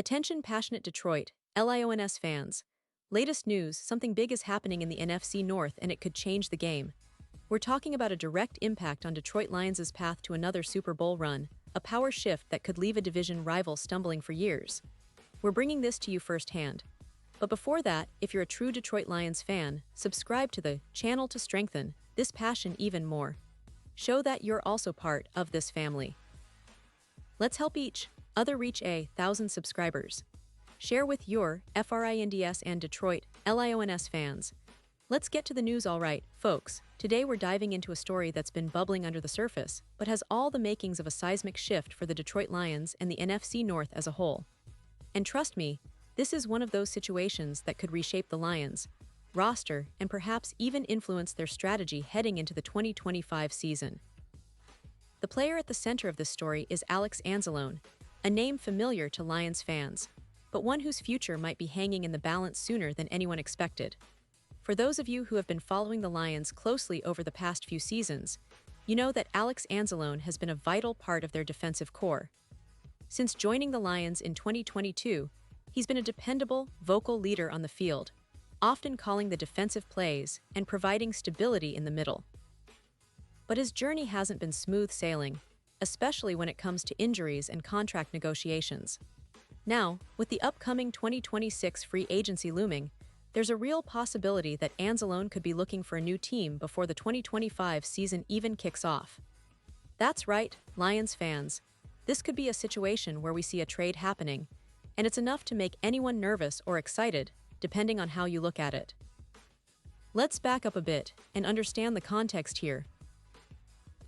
Attention passionate Detroit, Lions fans. Latest news, something big is happening in the NFC North and it could change the game. We're talking about a direct impact on Detroit Lions' path to another Super Bowl run, a power shift that could leave a division rival stumbling for years. We're bringing this to you firsthand. But before that, if you're a true Detroit Lions fan, subscribe to the channel to strengthen this passion even more. Show that you're also part of this family. Let's help each other reach 1,000 subscribers. Share with your FRINDS and Detroit Lions fans. Let's get to the news. Alright, folks, today we're diving into a story that's been bubbling under the surface, but has all the makings of a seismic shift for the Detroit Lions and the NFC North as a whole. And trust me, this is one of those situations that could reshape the Lions' roster and perhaps even influence their strategy heading into the 2025 season. The player at the center of this story is Anzalone, a name familiar to Lions fans, but one whose future might be hanging in the balance sooner than anyone expected. For those of you who have been following the Lions closely over the past few seasons, you know that Anzalone has been a vital part of their defensive core. Since joining the Lions in 2022, he's been a dependable, vocal leader on the field, often calling the defensive plays and providing stability in the middle. But his journey hasn't been smooth sailing, especially when it comes to injuries and contract negotiations. Now, with the upcoming 2026 free agency looming, there's a real possibility that Anzalone could be looking for a new team before the 2025 season even kicks off. That's right, Lions fans. This could be a situation where we see a trade happening, and it's enough to make anyone nervous or excited, depending on how you look at it. Let's back up a bit and understand the context here.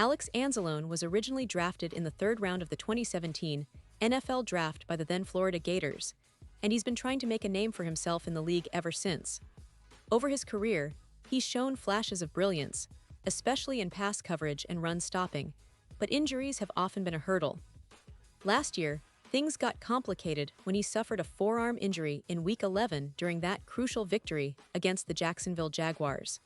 Anzalone was originally drafted in the third round of the 2017 NFL Draft by the then Florida Gators, and he's been trying to make a name for himself in the league ever since. Over his career, he's shown flashes of brilliance, especially in pass coverage and run stopping, but injuries have often been a hurdle. Last year, things got complicated when he suffered a forearm injury in Week 11 during that crucial victory against the Jacksonville Jaguars.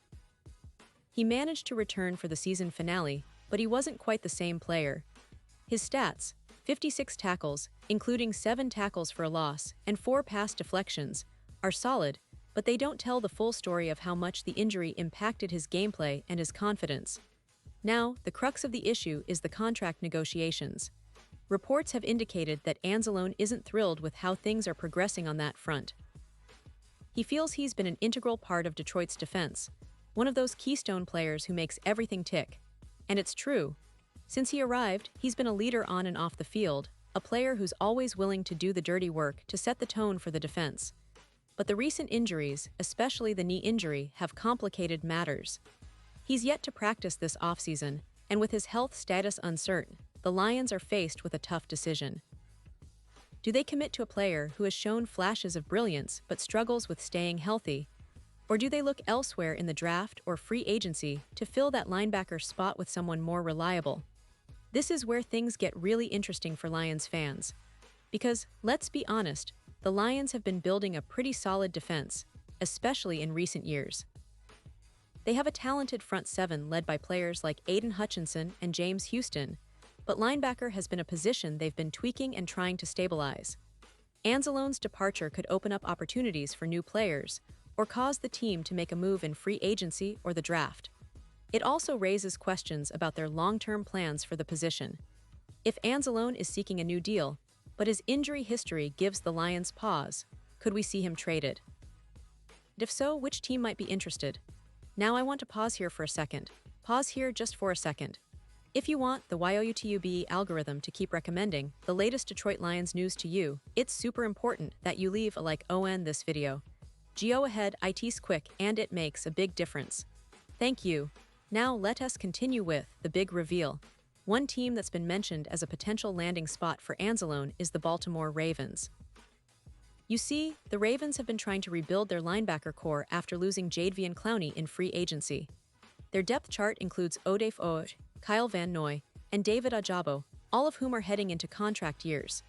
He managed to return for the season finale, but he wasn't quite the same player. His stats, 56 tackles, including 7 tackles for a loss and 4 pass deflections, are solid, but they don't tell the full story of how much the injury impacted his gameplay and his confidence. Now, the crux of the issue is the contract negotiations. Reports have indicated that Anzalone isn't thrilled with how things are progressing on that front. He feels he's been an integral part of Detroit's defense, one of those keystone players who makes everything tick. And it's true. Since he arrived, he's been a leader on and off the field, a player who's always willing to do the dirty work to set the tone for the defense. But the recent injuries, especially the knee injury, have complicated matters. He's yet to practice this offseason, and with his health status uncertain, the Lions are faced with a tough decision. Do they commit to a player who has shown flashes of brilliance but struggles with staying healthy? Or do they look elsewhere in the draft or free agency to fill that linebacker spot with someone more reliable? This is where things get really interesting for Lions fans. Because, let's be honest, the Lions have been building a pretty solid defense, especially in recent years. They have a talented front seven led by players like Aiden Hutchinson and James Houston, but linebacker has been a position they've been tweaking and trying to stabilize. Anzalone's departure could open up opportunities for new players, or cause the team to make a move in free agency or the draft. It also raises questions about their long-term plans for the position. If Anzalone is seeking a new deal, but his injury history gives the Lions pause, could we see him traded? If so, which team might be interested? Now I want to pause here for a second. Pause here just for a second. If you want the YouTube algorithm to keep recommending the latest Detroit Lions news to you, it's super important that you leave a like on this video. Go ahead, it's quick and it makes a big difference. Thank you. Now let us continue with the big reveal. One team that's been mentioned as a potential landing spot for Anzalone is the Baltimore Ravens. You see, the Ravens have been trying to rebuild their linebacker core after losing Jadeveon Clowney in free agency. Their depth chart includes Odafe Oweh, Kyle Van Noy, and David Ojabo, all of whom are heading into contract years.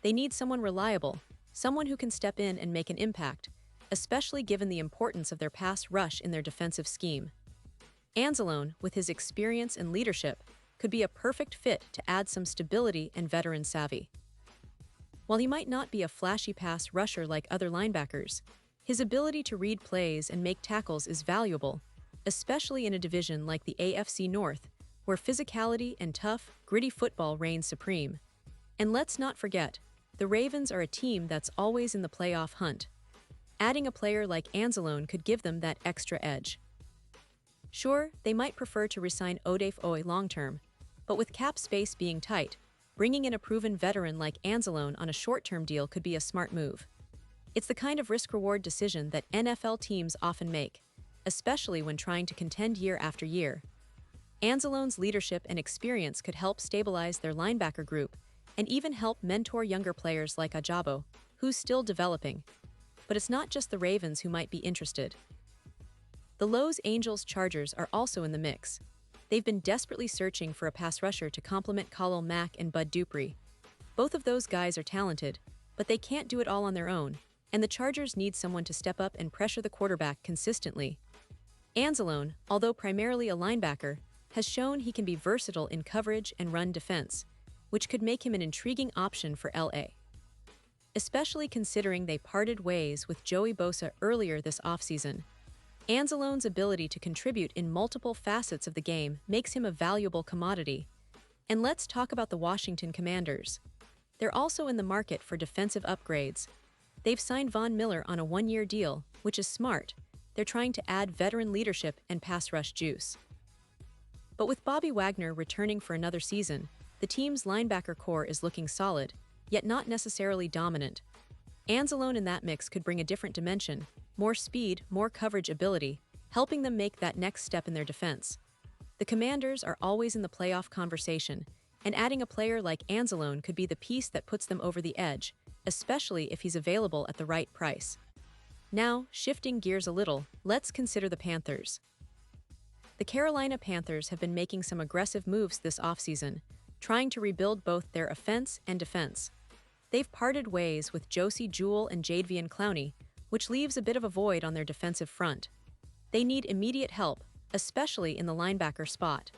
They need someone reliable, someone who can step in and make an impact, especially given the importance of their pass rush in their defensive scheme. Anzalone, with his experience and leadership, could be a perfect fit to add some stability and veteran savvy. While he might not be a flashy pass rusher like other linebackers, his ability to read plays and make tackles is valuable, especially in a division like the AFC North, where physicality and tough, gritty football reigns supreme. And let's not forget, the Ravens are a team that's always in the playoff hunt. Adding a player like Anzalone could give them that extra edge. Sure, they might prefer to re-sign Odafe Oweh long-term, but with cap space being tight, bringing in a proven veteran like Anzalone on a short-term deal could be a smart move. It's the kind of risk-reward decision that NFL teams often make, especially when trying to contend year after year. Anzalone's leadership and experience could help stabilize their linebacker group and even help mentor younger players like Ajabo, who's still developing. But it's not just the Ravens who might be interested. The Los Angeles Chargers are also in the mix. They've been desperately searching for a pass rusher to complement Khalil Mack and Bud Dupree. Both of those guys are talented, but they can't do it all on their own, and the Chargers need someone to step up and pressure the quarterback consistently. Anzalone, although primarily a linebacker, has shown he can be versatile in coverage and run defense, which could make him an intriguing option for LA. Especially considering they parted ways with Joey Bosa earlier this offseason. Anzalone's ability to contribute in multiple facets of the game makes him a valuable commodity. And let's talk about the Washington Commanders. They're also in the market for defensive upgrades. They've signed Von Miller on a one-year deal, which is smart. They're trying to add veteran leadership and pass rush juice. But with Bobby Wagner returning for another season, the team's linebacker core is looking solid, yet not necessarily dominant. Anzalone in that mix could bring a different dimension, more speed, more coverage ability, helping them make that next step in their defense. The Commanders are always in the playoff conversation, and adding a player like Anzalone could be the piece that puts them over the edge, especially if he's available at the right price. Now, shifting gears a little, let's consider the Panthers. The Carolina Panthers have been making some aggressive moves this offseason, trying to rebuild both their offense and defense. They've parted ways with Josie Jewell and Jadeveon Clowney, which leaves a bit of a void on their defensive front. They need immediate help, especially in the linebacker spot.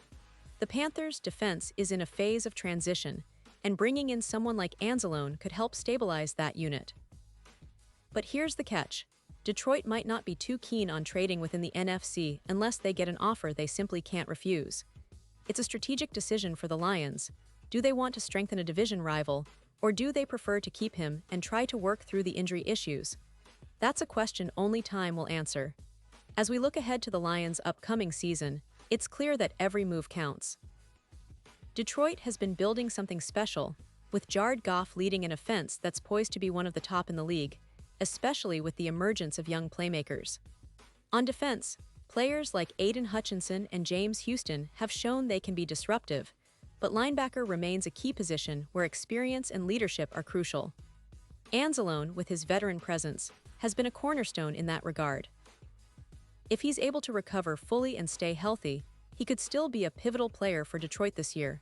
The Panthers' defense is in a phase of transition, and bringing in someone like Anzalone could help stabilize that unit. But here's the catch. Detroit might not be too keen on trading within the NFC unless they get an offer they simply can't refuse. It's a strategic decision for the Lions. Do they want to strengthen a division rival, or do they prefer to keep him and try to work through the injury issues? That's a question only time will answer. As we look ahead to the Lions' upcoming season, it's clear that every move counts. Detroit has been building something special, with Jared Goff leading an offense that's poised to be one of the top in the league, especially with the emergence of young playmakers. On defense, players like Aiden Hutchinson and James Houston have shown they can be disruptive, but linebacker remains a key position where experience and leadership are crucial. Anzalone, with his veteran presence, has been a cornerstone in that regard. If he's able to recover fully and stay healthy, he could still be a pivotal player for Detroit this year.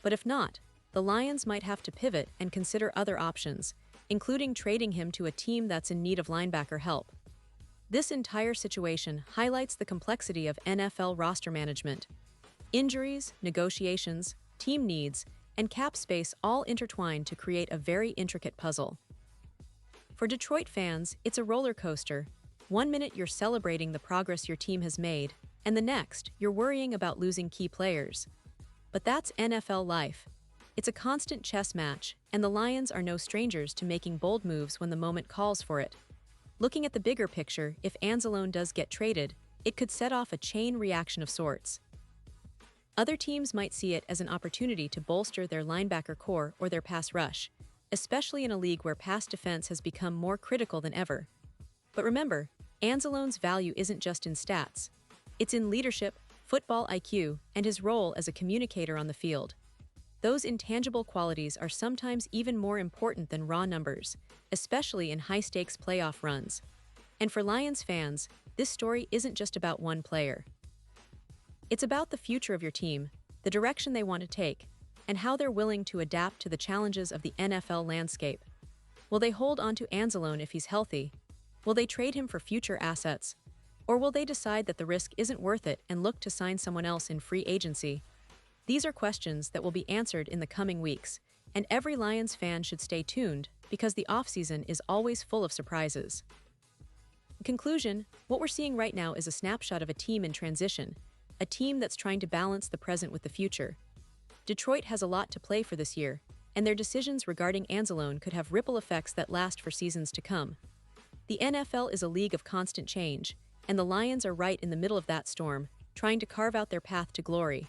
But if not, the Lions might have to pivot and consider other options, including trading him to a team that's in need of linebacker help. This entire situation highlights the complexity of NFL roster management. Injuries, negotiations, team needs, and cap space all intertwine to create a very intricate puzzle. For Detroit fans, it's a roller coaster. One minute you're celebrating the progress your team has made, and the next, you're worrying about losing key players. But that's NFL life. It's a constant chess match, and the Lions are no strangers to making bold moves when the moment calls for it. Looking at the bigger picture, if Anzalone does get traded, it could set off a chain reaction of sorts. Other teams might see it as an opportunity to bolster their linebacker core or their pass rush, especially in a league where pass defense has become more critical than ever. But remember, Anzalone's value isn't just in stats. It's in leadership, football IQ, and his role as a communicator on the field. Those intangible qualities are sometimes even more important than raw numbers, especially in high-stakes playoff runs. And for Lions fans, this story isn't just about one player. It's about the future of your team, the direction they want to take, and how they're willing to adapt to the challenges of the NFL landscape. Will they hold on to Anzalone if he's healthy? Will they trade him for future assets? Or will they decide that the risk isn't worth it and look to sign someone else in free agency? These are questions that will be answered in the coming weeks, and every Lions fan should stay tuned because the offseason is always full of surprises. In conclusion, what we're seeing right now is a snapshot of a team in transition, a team that's trying to balance the present with the future. Detroit has a lot to play for this year, and their decisions regarding Anzalone could have ripple effects that last for seasons to come. The NFL is a league of constant change, and the Lions are right in the middle of that storm, trying to carve out their path to glory.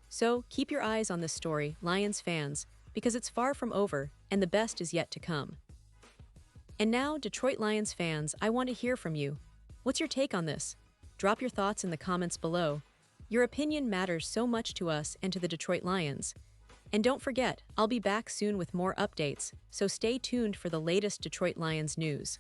So, keep your eyes on this story, Lions fans, because it's far from over, and the best is yet to come. And now, Detroit Lions fans, I want to hear from you. What's your take on this? Drop your thoughts in the comments below. Your opinion matters so much to us and to the Detroit Lions. And don't forget, I'll be back soon with more updates, so stay tuned for the latest Detroit Lions news.